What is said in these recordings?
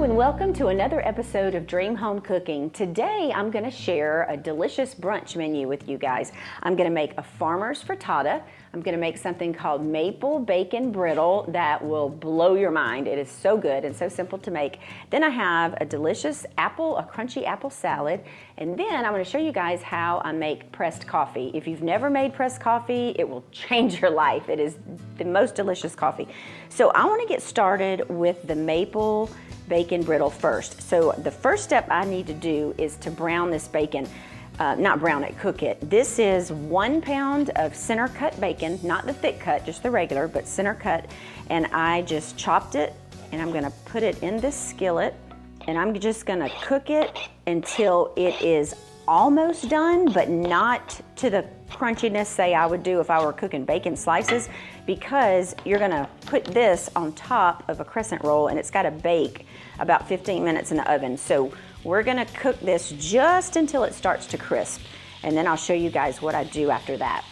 Hello and welcome to another episode of Dream Home Cooking. Today I'm going to share a delicious brunch menu with you guys. I'm going to make a farmer's frittata. I'm going to make something called maple bacon brittle that will blow your mind. It is so good and so simple to make. Then I have a delicious a crunchy apple salad. And then I'm going to show you guys how I make pressed coffee. If you've never made pressed coffee, it will change your life. It is the most delicious coffee. So I want to get started with the maple bacon brittle first. So the first step I need to do is to brown this bacon. Not brown it, cook it. This is 1 pound of center cut bacon, not the thick cut, just the regular, but center cut. And I just chopped it and I'm gonna put it in this skillet and I'm just gonna cook it until it is almost done, but not to the crunchiness, say I would do if I were cooking bacon slices, because you're gonna put this on top of a crescent roll and it's gotta bake about 15 minutes in the oven. So we're gonna cook this just until it starts to crisp, and then I'll show you guys what I do after that.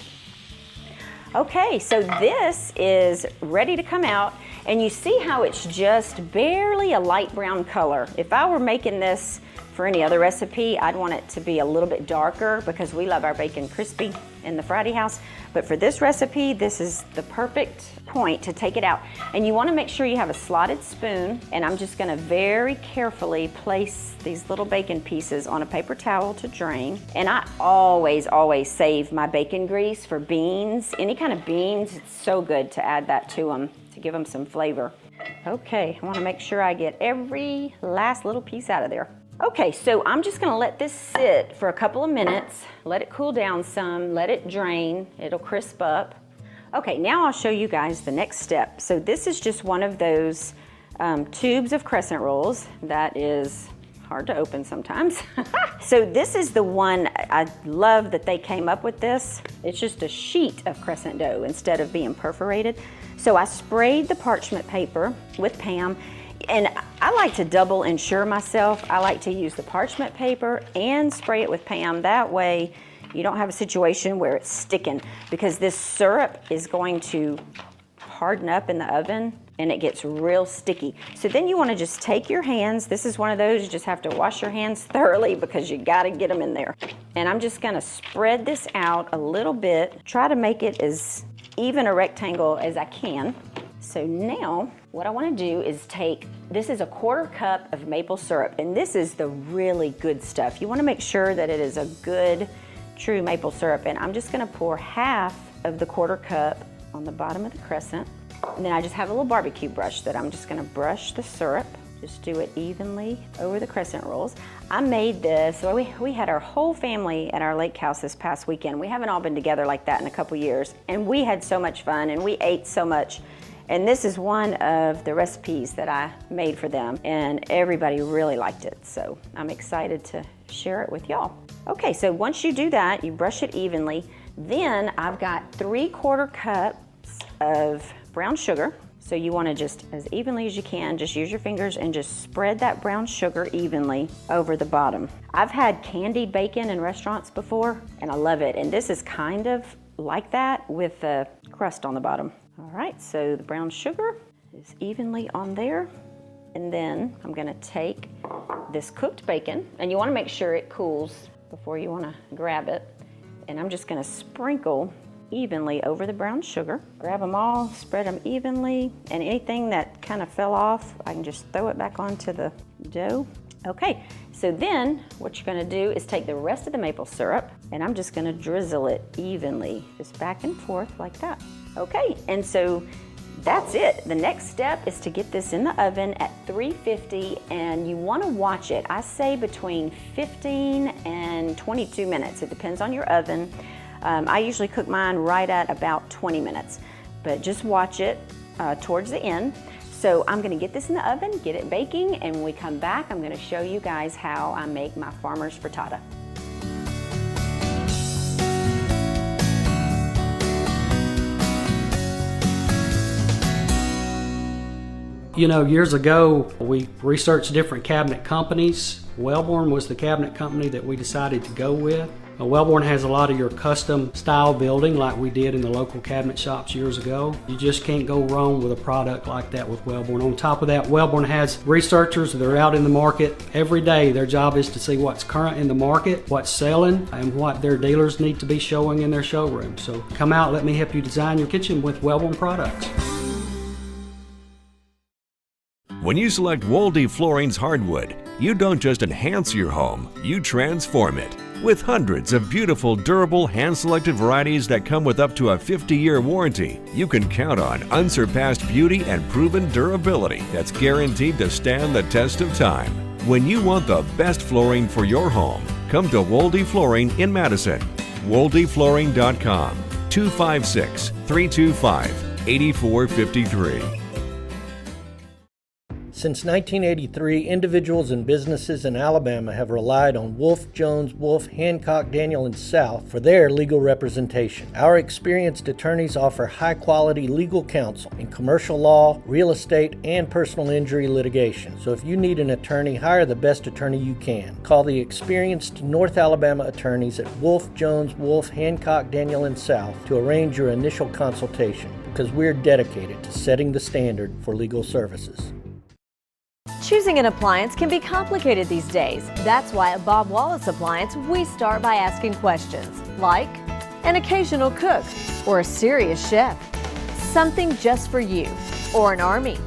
Okay, so this is ready to come out, and you see how it's just barely a light brown color. If I were making this for any other recipe, I'd want it to be a little bit darker because we love our bacon crispy in the Friday house. But for this recipe, this is the perfect point to take it out. And you want to make sure you have a slotted spoon, and I'm just going to very carefully place these little bacon pieces on a paper towel to drain. And I always save my bacon grease for beans. Any kind of beans, it's so good to add that to them to give them some flavor. Okay, I want to make sure I get every last little piece out of there. Okay, so I'm just gonna let this sit for a couple of minutes, let it cool down some, let it drain, it'll crisp up. Okay, now I'll show you guys the next step. So this is just one of those tubes of crescent rolls that is hard to open sometimes. So this is the one, I love that they came up with this. It's just a sheet of crescent dough instead of being perforated. So I sprayed the parchment paper with Pam, and I like to double insure myself. I like to use the parchment paper and spray it with Pam. That way you don't have a situation where it's sticking, because this syrup is going to harden up in the oven and it gets real sticky. So then you want to just take your hands. This is one of those, you just have to wash your hands thoroughly because you got to get them in there. And I'm just going to spread this out a little bit, try to make it as even a rectangle as I can. So now what I want to do is this is a 1/4 cup of maple syrup, and this is the really good stuff. You want to make sure that it is a good, true maple syrup, and I'm just going to pour half of the 1/4 cup on the bottom of the crescent. And then I just have a little barbecue brush that I'm just going to brush the syrup. Just do it evenly over the crescent rolls. I made this, so we had our whole family at our lake house this past weekend. We haven't all been together like that in a couple years, and we had so much fun and we ate so much. And this is one of the recipes that I made for them, and everybody really liked it. So I'm excited to share it with y'all. Okay, so once you do that, you brush it evenly. Then I've got 3/4 cups of brown sugar. So you want to just, as evenly as you can, just use your fingers and just spread that brown sugar evenly over the bottom. I've had candied bacon in restaurants before, and I love it. And this is kind of like that with the crust on the bottom. All right, so the brown sugar is evenly on there. And then I'm gonna take this cooked bacon, and you wanna make sure it cools before you wanna grab it. And I'm just gonna sprinkle evenly over the brown sugar. Grab them all, spread them evenly, and anything that kind of fell off, I can just throw it back onto the dough. Okay, so then what you're gonna do is take the rest of the maple syrup, and I'm just gonna drizzle it evenly, just back and forth like that. Okay, and so that's it. The next step is to get this in the oven at 350, and you want to watch it. I say between 15 and 22 minutes. It depends on your oven. I usually cook mine right at about 20 minutes, but just watch it towards the end. So I'm going to get this in the oven, get it baking, and when we come back, I'm going to show you guys how I make my farmer's frittata. You know, years ago, we researched different cabinet companies. Wellborn was the cabinet company that we decided to go with. Wellborn has a lot of your custom style building like we did in the local cabinet shops years ago. You just can't go wrong with a product like that with Wellborn. On top of that, Wellborn has researchers that are out in the market every day. Their job is to see what's current in the market, what's selling, and what their dealers need to be showing in their showroom. So come out, let me help you design your kitchen with Wellborn products. When you select Wolde Flooring's hardwood, you don't just enhance your home, you transform it. With hundreds of beautiful, durable, hand-selected varieties that come with up to a 50-year warranty, you can count on unsurpassed beauty and proven durability that's guaranteed to stand the test of time. When you want the best flooring for your home, come to Wolde Flooring in Madison. WoldeFlooring.com, 256-325-8453. Since 1983, individuals and businesses in Alabama have relied on Wolf, Jones, Wolf, Hancock, Daniel & South for their legal representation. Our experienced attorneys offer high-quality legal counsel in commercial law, real estate, and personal injury litigation. So if you need an attorney, hire the best attorney you can. Call the experienced North Alabama attorneys at Wolf, Jones, Wolf, Hancock, Daniel & South to arrange your initial consultation, because we're dedicated to setting the standard for legal services. Choosing an appliance can be complicated these days. That's why at Bob Wallace Appliance, we start by asking questions like an occasional cook or a serious chef, something just for you or an army,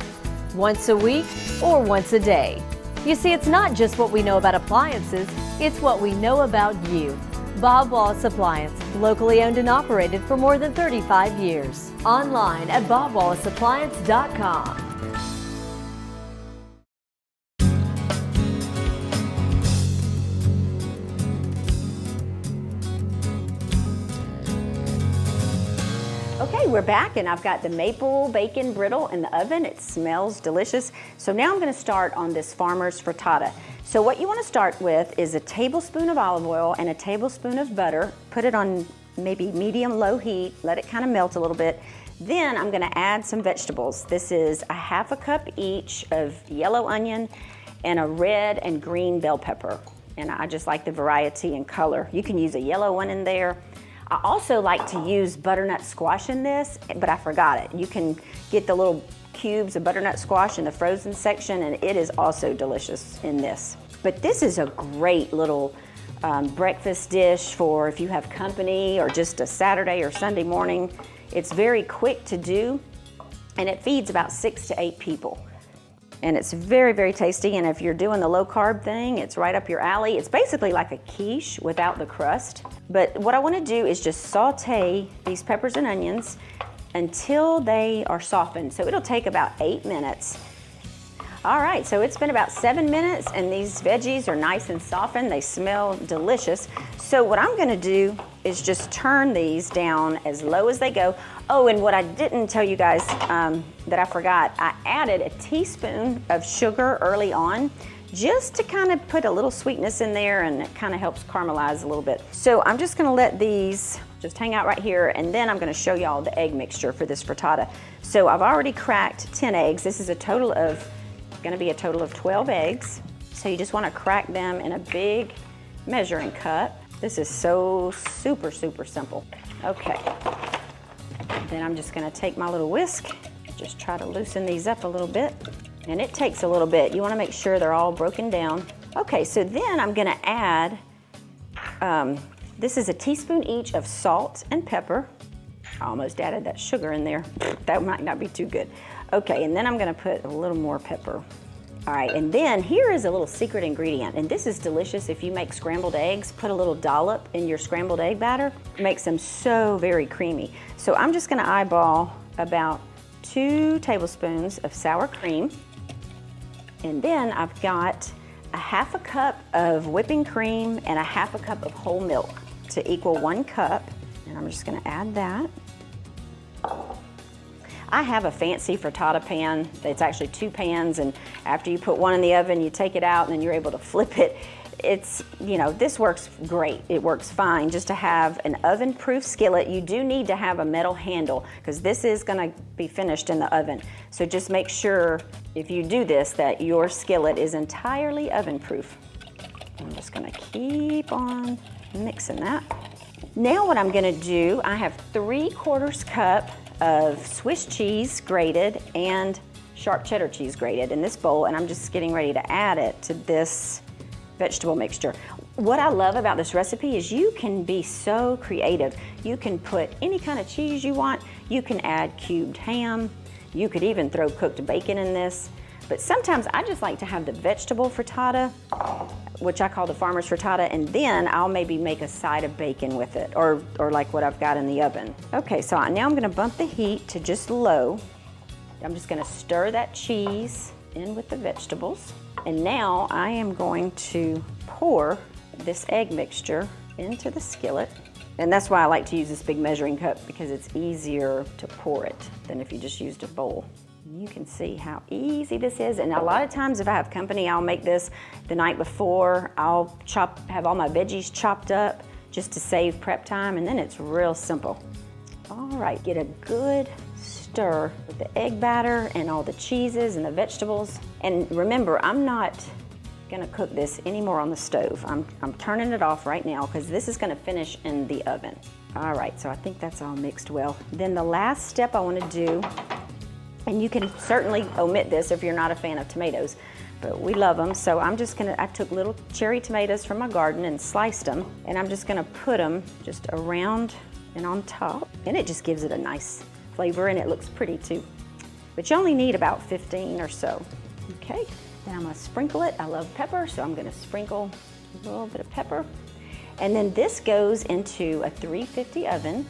once a week or once a day. You see, it's not just what we know about appliances, it's what we know about you. Bob Wallace Appliance, locally owned and operated for more than 35 years. Online at bobwallaceappliance.com. Okay, we're back and I've got the maple bacon brittle in the oven. It smells delicious. So now I'm going to start on this farmer's frittata. So what you want to start with is a tablespoon of olive oil and a tablespoon of butter. Put it on maybe medium-low heat. Let it kind of melt a little bit. Then I'm going to add some vegetables. This is a half a cup each of yellow onion and a red and green bell pepper. And I just like the variety and color. You can use a yellow one in there. I also like to use butternut squash in this, but I forgot it. You can get the little cubes of butternut squash in the frozen section, and it is also delicious in this. But this is a great little breakfast dish for if you have company or just a Saturday or Sunday morning. It's very quick to do, and it feeds about 6 to 8 people. And it's very, very tasty, and if you're doing the low-carb thing, it's right up your alley. It's basically like a quiche without the crust. But what I want to do is just saute these peppers and onions until they are softened. So it'll take about 8 minutes. All right, so it's been about 7 minutes, and these veggies are nice and softened. They smell delicious. So what I'm going to do is just turn these down as low as they go. Oh, and what I didn't tell you guys that I forgot, I added a teaspoon of sugar early on just to kind of put a little sweetness in there, and it kind of helps caramelize a little bit. So I'm just going to let these just hang out right here, and then I'm going to show y'all the egg mixture for this frittata. So I've already cracked 10 eggs. This is going to be a total of 12 eggs. So you just want to crack them in a big measuring cup. This is so super, super simple. Okay. Then I'm just going to take my little whisk, just try to loosen these up a little bit. And it takes a little bit. You want to make sure they're all broken down. Okay, so then I'm going to add, this is a teaspoon each of salt and pepper. I almost added that sugar in there. That might not be too good. Okay, and then I'm going to put a little more pepper. All right, and then here is a little secret ingredient, and this is delicious if you make scrambled eggs. Put a little dollop in your scrambled egg batter. It makes them so very creamy. So I'm just going to eyeball about 2 tablespoons of sour cream. And then I've got a half a cup of whipping cream and a half a cup of whole milk to equal 1 cup. And I'm just going to add that. I have a fancy frittata pan. It's actually 2 pans, and after you put one in the oven, you take it out and then you're able to flip it. It's, you know, this works great. It works fine just to have an oven-proof skillet. You do need to have a metal handle because this is going to be finished in the oven. So just make sure if you do this that your skillet is entirely oven-proof. I'm just going to keep on Mixing that. Now what I'm gonna do, I have 3/4 cup of Swiss cheese grated and sharp cheddar cheese grated in this bowl, and I'm just getting ready to add it to this vegetable mixture. What I love about this recipe is you can be so creative. You can put any kind of cheese you want. You can add cubed ham. You could even throw cooked bacon in this. But sometimes I just like to have the vegetable frittata, which I call the farmer's frittata, and then I'll maybe make a side of bacon with it, or like what I've got in the oven. Okay, so now I'm gonna bump the heat to just low. I'm just gonna stir that cheese in with the vegetables. And now I am going to pour this egg mixture into the skillet. And that's why I like to use this big measuring cup, because it's easier to pour it than if you just used a bowl. You can see how easy this is. And a lot of times if I have company, I'll make this the night before. I'll have all my veggies chopped up just to save prep time, and then it's real simple. All right, get a good stir with the egg batter and all the cheeses and the vegetables. And remember, I'm not gonna cook this anymore on the stove. I'm turning it off right now because this is gonna finish in the oven. All right, so I think that's all mixed well. Then the last step I wanna do, and you can certainly omit this if you're not a fan of tomatoes, but we love them. So I took little cherry tomatoes from my garden and sliced them, and I'm just gonna put them just around and on top, and it just gives it a nice flavor, and it looks pretty too. But you only need about 15 or so. Okay, then I'm gonna sprinkle it. I love pepper, so I'm gonna sprinkle a little bit of pepper. And then this goes into a 350 oven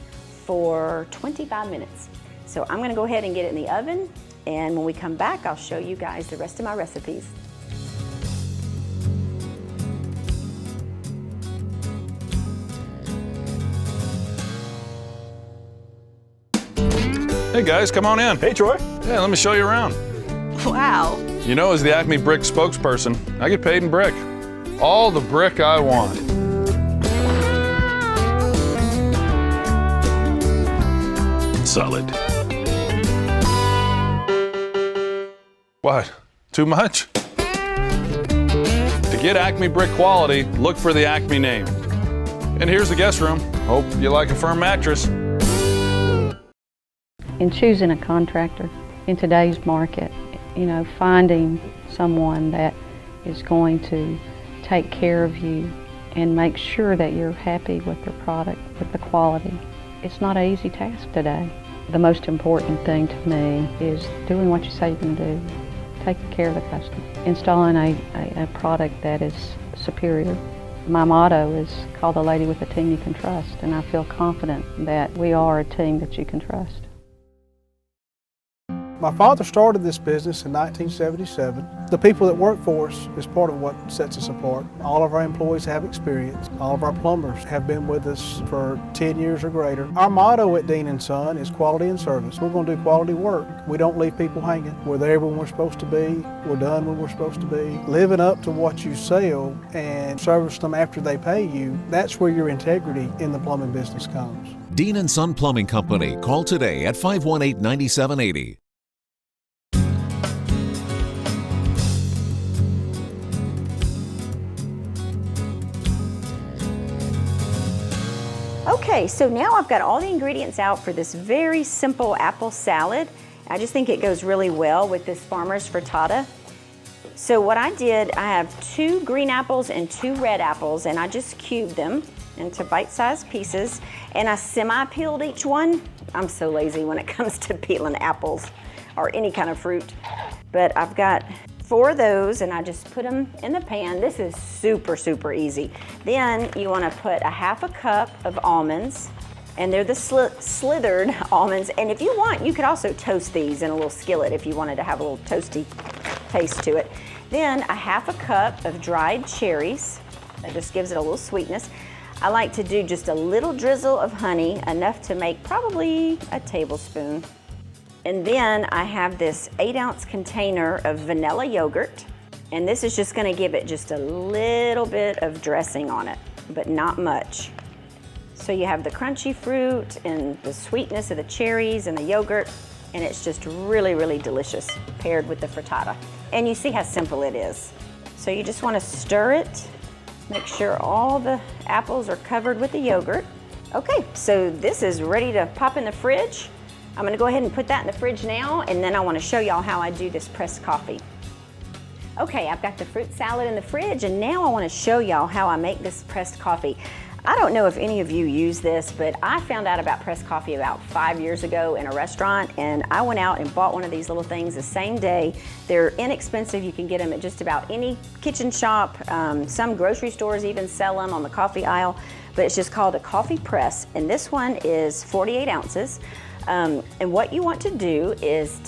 for 25 minutes. So I'm gonna go ahead and get it in the oven, and when we come back, I'll show you guys the rest of my recipes. Hey guys, come on in. Hey, Troy. Yeah, let me show you around. Wow. You know, as the Acme Brick spokesperson, I get paid in brick. All the brick I want. Solid. What? Too much? To get Acme Brick quality, look for the Acme name. And here's the guest room. Hope you like a firm mattress. In choosing a contractor in today's market, you know, finding someone that is going to take care of you and make sure that you're happy with their product, with the quality, it's not an easy task today. The most important thing to me is doing what you say you're going to do, taking care of the customer, installing a product that is superior. My motto is call the lady with a team you can trust, and I feel confident that we are a team that you can trust. My father started this business in 1977. The people that work for us is part of what sets us apart. All of our employees have experience. All of our plumbers have been with us for 10 years or greater. Our motto at Dean & Son is quality and service. We're going to do quality work. We don't leave people hanging. We're there when we're supposed to be. We're done when we're supposed to be. Living up to what you sell and service them after they pay you, that's where your integrity in the plumbing business comes. Dean & Son Plumbing Company. Call today at 518-9780. Okay, so now I've got all the ingredients out for this very simple apple salad. I just think it goes really well with this farmer's frittata. So what I did, I have 2 green apples and 2 red apples, and I just cubed them into bite-sized pieces, and I semi-peeled each one. I'm so lazy when it comes to peeling apples or any kind of fruit. But I've got 4 of those, and I just put them in the pan. This is super, super easy. Then you want to put a 1/2 cup of almonds, and they're the slithered almonds. And if you want, you could also toast these in a little skillet if you wanted to have a little toasty taste to it. Then a 1/2 cup of dried cherries. That just gives it a little sweetness. I like to do just a little drizzle of honey, enough to make probably a tablespoon. And then I have this 8-ounce container of vanilla yogurt, and this is just gonna give it just a little bit of dressing on it, but not much. So you have the crunchy fruit and the sweetness of the cherries and the yogurt, and it's just really, really delicious paired with the frittata. And you see how simple it is. So you just wanna stir it Make sure all the apples are covered with the yogurt. Okay, so this is ready to pop in the fridge. I'm gonna go ahead and put that in the fridge now, and then I wanna show y'all how I do this pressed coffee. Okay, I've got the fruit salad in the fridge, and now I wanna show y'all how I make this pressed coffee. I don't know if any of you use this, but I found out about pressed coffee about 5 years ago in a restaurant, and I went out and bought one of these little things the same day. They're inexpensive. You can get them at just about any kitchen shop. Some grocery stores even sell them on the coffee aisle, but it's just called a coffee press, and this one is 48 ounces. And what you want to do is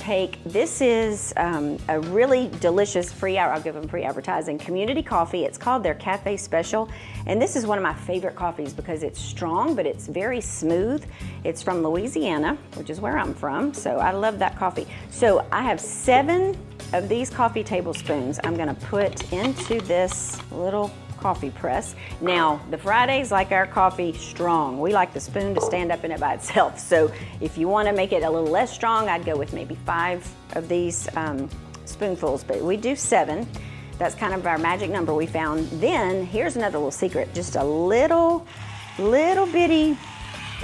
this is a really delicious I'll give them free advertising, community coffee. It's called their Cafe Special. And this is one of my favorite coffees because it's strong, but it's very smooth. It's from Louisiana, which is where I'm from. So I love that coffee. So I have 7 of these coffee tablespoons I'm gonna put into this little coffee press. Now, the Fridays like our coffee strong. We like the spoon to stand up in it by itself. So if you want to make it a little less strong, I'd go with maybe 5 of these spoonfuls, but we do 7. That's kind of our magic number we found. Then here's another little secret, just a little bitty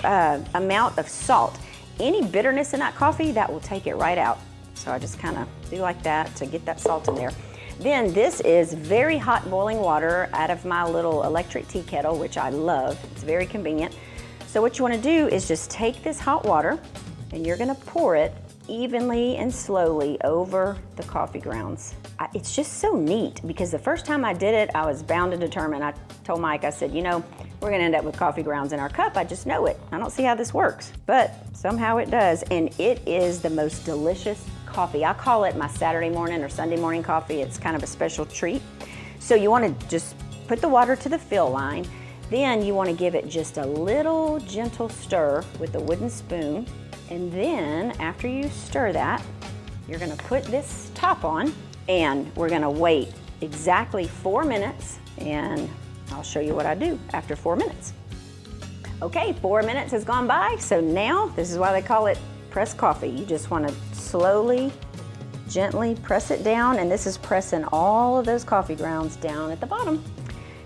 amount of salt. Any bitterness in that coffee, that will take it right out. So I just kind of do like that to get that salt in there. Then this is very hot boiling water out of my little electric tea kettle, which I love. It's very convenient. So what you want to do is just take this hot water and you're going to pour it evenly and slowly over the coffee grounds. It's just so neat because the first time I did it, I was bound and determined. I told Mike, I said, you know, we're going to end up with coffee grounds in our cup. I just know it. I don't see how this works, but somehow it does. And it is the most delicious coffee. I call it my Saturday morning or Sunday morning coffee. It's kind of a special treat. So you want to just put the water to the fill line. Then you want to give it just a little gentle stir with a wooden spoon. And then after you stir that, you're going to put this top on and we're going to wait exactly 4 minutes, and I'll show you what I do after 4 minutes. Okay, 4 minutes has gone by, so now this is why they call it pressed coffee. You just want to slowly, gently press it down, and this is pressing all of those coffee grounds down at the bottom.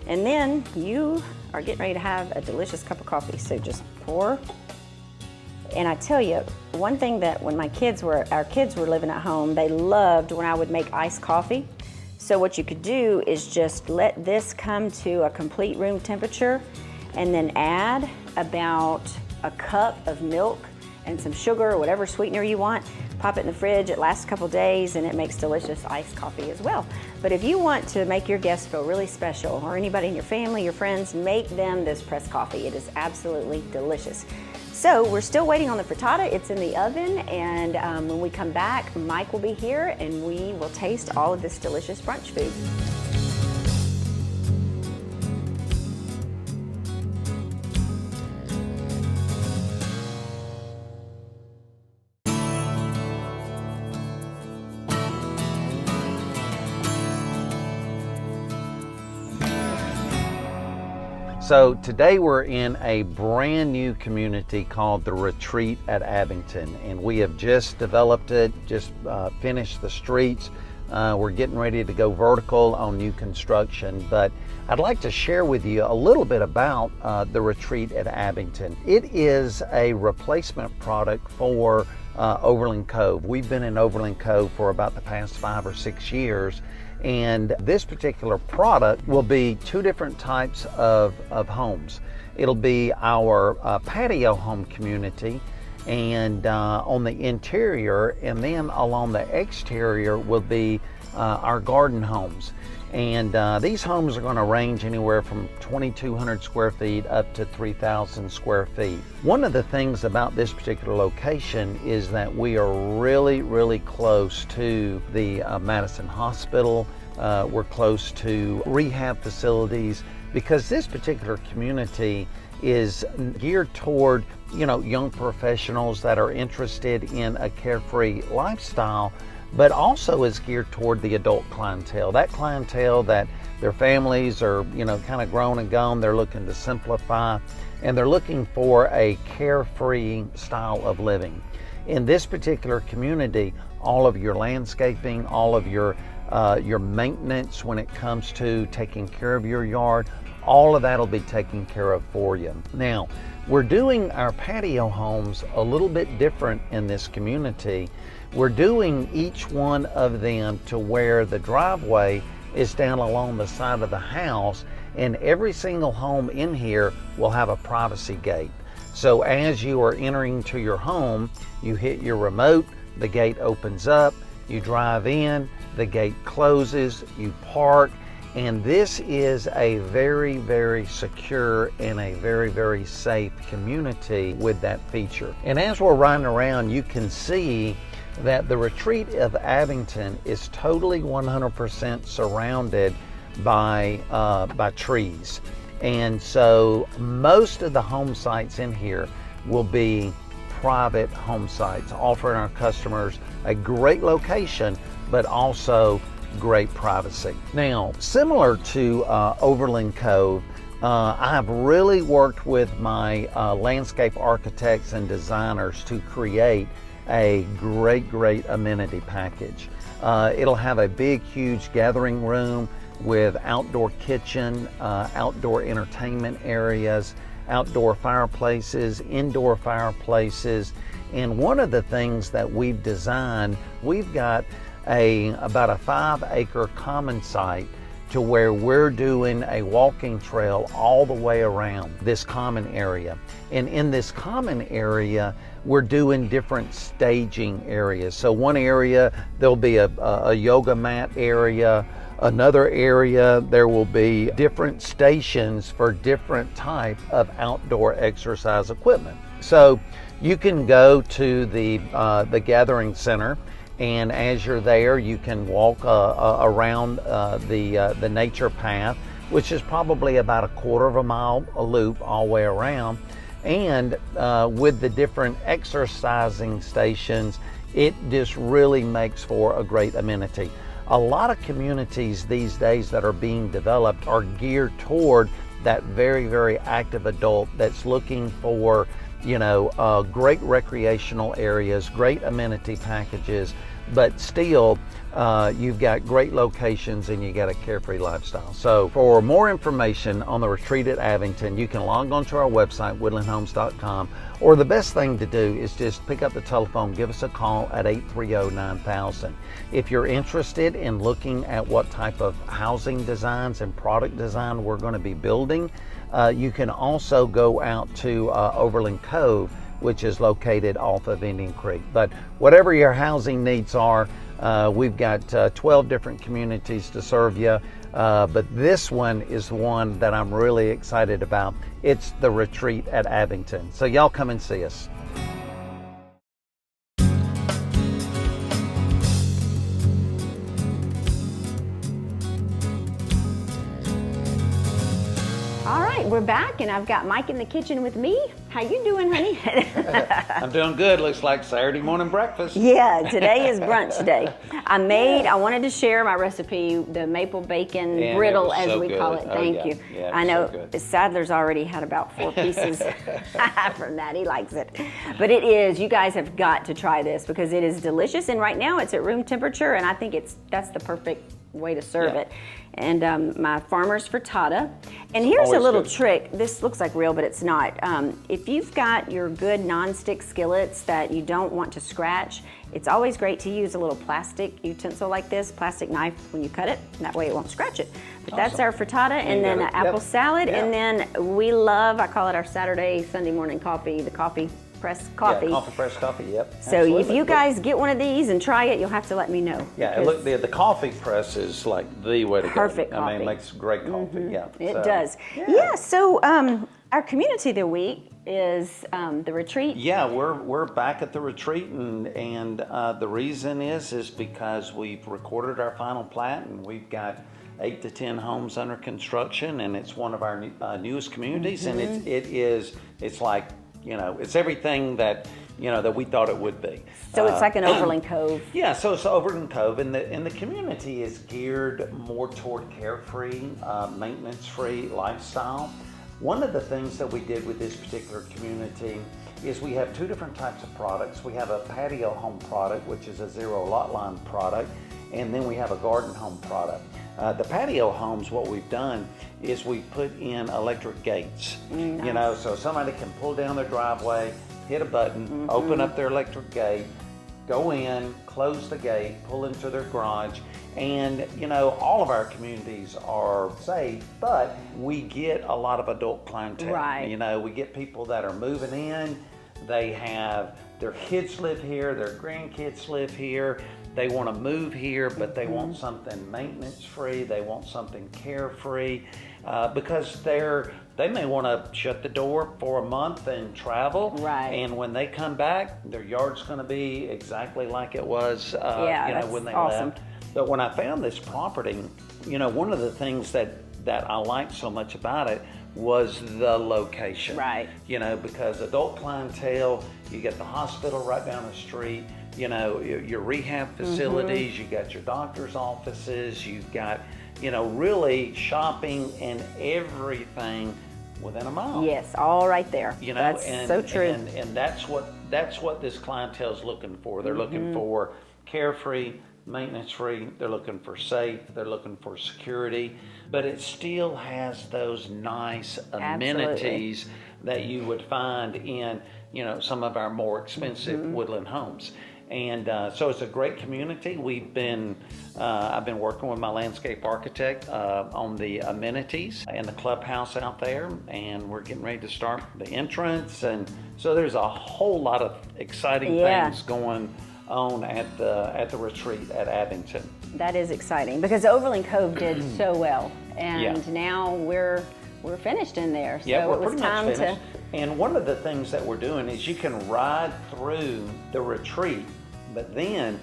And then you are getting ready to have a delicious cup of coffee. So just pour. And I tell you, one thing that when our kids were living at home, they loved when I would make iced coffee. So what you could do is just let this come to a complete room temperature and then add about a cup of milk and some sugar or whatever sweetener you want. Pop it in the fridge, it lasts a couple days, and it makes delicious iced coffee as well. But if you want to make your guests feel really special, or anybody in your family, your friends, make them this pressed coffee. It is absolutely delicious. So we're still waiting on the frittata. It's in the oven, and when we come back, Mike will be here and we will taste all of this delicious brunch food. So today we're in a brand new community called the Retreat at Abbington, and we have just developed it, just finished the streets. We're getting ready to go vertical on new construction, but I'd like to share with you a little bit about the Retreat at Abbington. It is a replacement product for Overland Cove. We've been in Overland Cove for about the past 5 or 6 years. And this particular product will be 2 different types of homes. It'll be our patio home community, and on the interior, and then along the exterior will be our garden homes. And these homes are going to range anywhere from 2,200 square feet up to 3,000 square feet. One of the things about this particular location is that we are really, really close to the Madison Hospital. We're close to rehab facilities, because this particular community is geared toward, young professionals that are interested in a carefree lifestyle, but also is geared toward the adult clientele. That clientele that their families are, kind of grown and gone. They're looking to simplify, and they're looking for a carefree style of living. In this particular community, all of your landscaping, all of your your maintenance when it comes to taking care of your yard. All of that will be taken care of for you. Now, we're doing our patio homes a little bit different in this community. We're doing each one of them to where the driveway is down along the side of the house, and every single home in here will have a privacy gate. So as you are entering to your home, you hit your remote, the gate opens up, you drive in, the gate closes, you park, and this is a very, very secure and a very, very safe community with that feature. And as we're riding around, you can see that the Retreat of Abbington is totally 100% surrounded by trees. And so most of the home sites in here will be private home sites, offering our customers a great location, but also great privacy. Now, similar to Overland Cove, I have really worked with my landscape architects and designers to create a great amenity package. It'll have a big, huge gathering room with outdoor kitchen, outdoor entertainment areas, outdoor fireplaces, indoor fireplaces. And one of the things that we've designed, we've got about a 5-acre common site to where we're doing a walking trail all the way around this common area. And in this common area, we're doing different staging areas. So one area, there'll be a yoga mat area. Another area, there will be different stations for different type of outdoor exercise equipment. So you can go to the gathering center, and as you're there, you can walk around the nature path, which is probably about a 1/4 mile a loop all the way around. And with the different exercising stations, it just really makes for a great amenity. A lot of communities these days that are being developed are geared toward that very, very active adult that's looking for, great recreational areas, great amenity packages, but still you've got great locations and you got a carefree lifestyle. So for more information on the Retreat at Abbington, you can log on to our website, woodlandhomes.com, or the best thing to do is just pick up the telephone, give us a call at 830-9000. If you're interested in looking at what type of housing designs and product design we're going to be building, you can also go out to Overland Cove, which is located off of Indian Creek. But whatever your housing needs are, we've got 12 different communities to serve you. But this one is one that I'm really excited about. It's the Retreat at Abbington. So y'all come and see us. All right, we're back, and I've got Mike in the kitchen with me. How you doing, honey? I'm doing good. Looks like Saturday morning breakfast. Yeah, today is brunch day. I wanted to share my recipe, the maple bacon brittle, as so we good. call it. Thank you. Yeah, I know so Sadler's already had about 4 pieces from that. He likes it. But it is, you guys have got to try this because it is delicious. And right now it's at room temperature, and I think that's the perfect way to serve it. And my farmer's frittata. And here's a little trick. This looks like real, but it's not. If you've got your good non-stick skillets that you don't want to scratch, it's always great to use a little plastic utensil like this, plastic knife when you cut it. That way it won't scratch it. But that's our frittata, and then an apple salad, and then we love, I call it our Saturday, Sunday morning coffee, the coffee press coffee. Yeah, coffee press coffee, yep. So absolutely. If you guys get one of these and try it, you'll have to let me know. Yeah, look, the coffee press is like the way to go. Perfect coffee. I mean, it makes great coffee, yeah. It does. Yeah, so our community of the week is the Retreat. Yeah, we're back at the Retreat, and the reason is because we've recorded our final plat, and we've got 8 to 10 homes under construction, and it's one of our newest communities, and it's like, it's everything that that we thought it would be. So it's like an Overland Cove. Yeah, so it's Overland Cove, and the community is geared more toward carefree, maintenance-free lifestyle. One of the things that we did with this particular community is we have 2 different types of products. We have a patio home product, which is a zero lot line product, and then we have a garden home product. The patio homes, what we've done is we put in electric gates. Nice. You know, so somebody can pull down their driveway, hit a button, open up their electric gate, go in, close the gate, pull into their garage. And you know, all of our communities are safe, but we get a lot of adult clientele. Right. You know, we get people that are moving in, they have, their kids live here, their grandkids live here, they want to move here, but they want something maintenance free, they want something carefree, because they may want to shut the door for a month and travel. Right. And when they come back, their yard's going to be exactly like it was when they awesome. left. But when I found this property, you know, one of the things that I liked so much about it was the location. Right. You know, because adult clientele, you get the hospital right down the street, you know, your rehab facilities, you got your doctor's offices, you've got, you know, really shopping and everything within a mile. Yes, all right there. You know, that's so true. And that's what this clientele is looking for. They're looking for carefree, maintenance free, they're looking for safe, they're looking for security, but it still has those nice amenities that you would find in, you know, some of our more expensive woodland homes. And so it's a great community. I've been working with my landscape architect on the amenities and the clubhouse out there, and we're getting ready to start the entrance. And so there's a whole lot of exciting things going on at the retreat at Abbington. That is exciting because Overland Cove did so well, and now we're finished in there. So yeah, we're it was pretty time much finished. to. And one of the things that we're doing is you can ride through the retreat, but then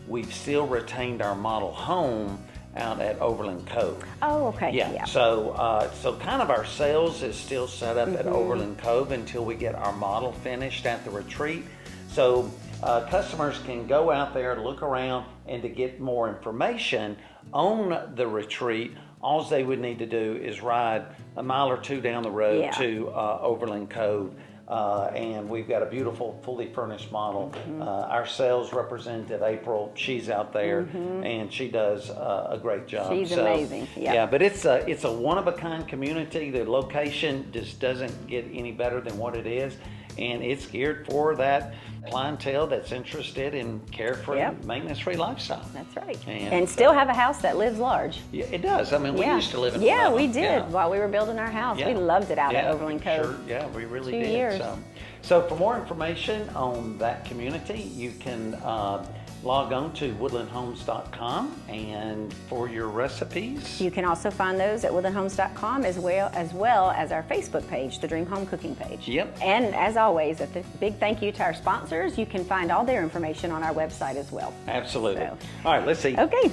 we've still retained our model home out at Overland Cove. Oh, okay. Yeah. So kind of our sales is still set up at Overland Cove until we get our model finished at the retreat. So customers can go out there, look around, and to get more information on the retreat, all they would need to do is ride a mile or two down the road to Overland Cove. And we've got a beautiful, fully furnished model. Our sales representative, April, she's out there, and she does a great job. She's amazing. Yeah, but it's a one-of-a-kind community. The location just doesn't get any better than what it is, and it's geared for that clientele that's interested in carefree, maintenance-free lifestyle. That's right. And still have a house that lives large. Yeah, it does. I mean, we used to live in Yeah, one. we did while we were building our house. We loved it out at Overland Cove. Sure, yeah, we really 2 did. years. So for more information on that community, you can log on to woodlandhomes.com, and for your recipes, you can also find those at woodlandhomes.com as well as our Facebook page, the Dream Home Cooking page. Yep. And as always, a big thank you to our sponsors. You can find all their information on our website as well. Absolutely. So. All right, let's see. Okay.